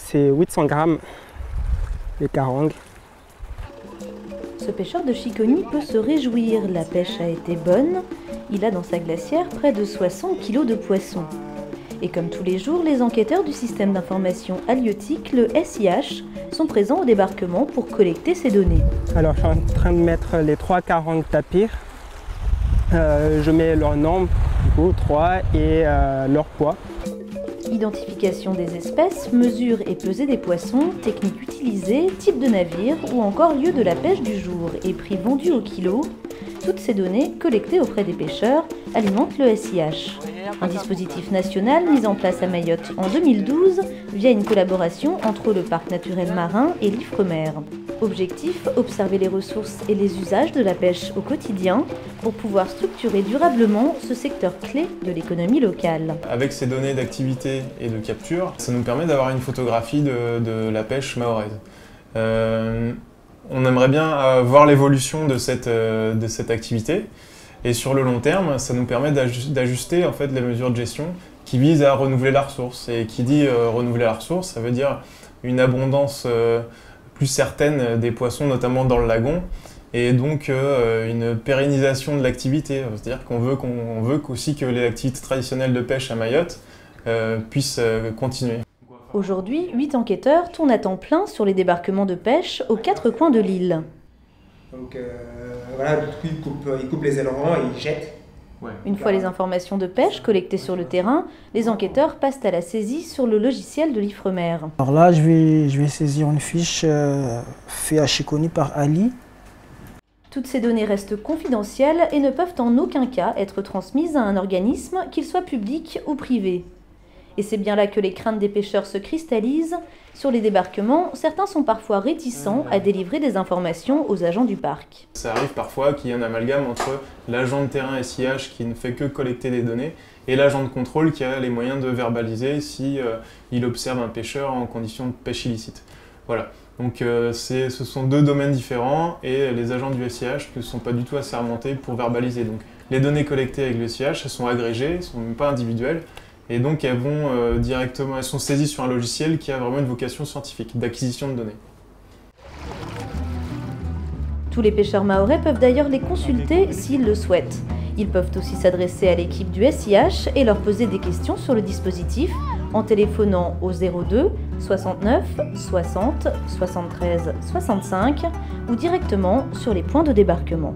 c'est 800 grammes les carangues. Ce pêcheur de Chiconi peut se réjouir, la pêche a été bonne. Il a dans sa glacière près de 60 kg de poissons. Et comme tous les jours, les enquêteurs du système d'information halieutique, le SIH, sont présents au débarquement pour collecter ces données. Alors je suis en train de mettre les 3 carangues tapirs. Je mets leur nombre, du coup 3, et leur poids. Identification des espèces, mesure et pesée des poissons, technique utilisée, type de navire ou encore lieu de la pêche du jour et prix vendu au kilo. Toutes ces données, collectées auprès des pêcheurs, alimentent le SIH. Un dispositif national mis en place à Mayotte en 2012 via une collaboration entre le Parc naturel marin et l'Ifremer. Objectif, observer les ressources et les usages de la pêche au quotidien pour pouvoir structurer durablement ce secteur clé de l'économie locale. Avec ces données d'activité et de capture, ça nous permet d'avoir une photographie de la pêche mahoraise. On aimerait bien voir l'évolution de cette activité et sur le long terme, ça nous permet d'ajuster en fait les mesures de gestion qui visent à renouveler la ressource. Et qui dit renouveler la ressource, ça veut dire une abondance plus certaine des poissons, notamment dans le lagon, et donc une pérennisation de l'activité. C'est-à-dire qu'on veut aussi que les activités traditionnelles de pêche à Mayotte puissent continuer. Aujourd'hui, 8 enquêteurs tournent à temps plein sur les débarquements de pêche aux 4 coins de l'île. Donc voilà, ils coupent les ailerons et ils jettent. Ouais. Une fois les informations de pêche collectées sur le terrain, les enquêteurs passent à la saisie sur le logiciel de l'Ifremer. Alors là, je vais saisir une fiche faite à Chiconi par Ali. Toutes ces données restent confidentielles et ne peuvent en aucun cas être transmises à un organisme, qu'il soit public ou privé. Et c'est bien là que les craintes des pêcheurs se cristallisent. Sur les débarquements, certains sont parfois réticents à délivrer des informations aux agents du parc. Ça arrive parfois qu'il y ait un amalgame entre l'agent de terrain SIH qui ne fait que collecter des données et l'agent de contrôle qui a les moyens de verbaliser si il observe un pêcheur en condition de pêche illicite. Voilà. Donc ce sont deux domaines différents et les agents du SIH ne sont pas du tout assermentés pour verbaliser. Donc les données collectées avec le SIH, elles sont agrégées, elles ne sont même pas individuelles. Et donc elles vont elles sont saisies sur un logiciel qui a vraiment une vocation scientifique, d'acquisition de données. Tous les pêcheurs mahorais peuvent d'ailleurs les consulter s'ils le souhaitent. Ils peuvent aussi s'adresser à l'équipe du SIH et leur poser des questions sur le dispositif en téléphonant au 02 69 60 73 65 ou directement sur les points de débarquement.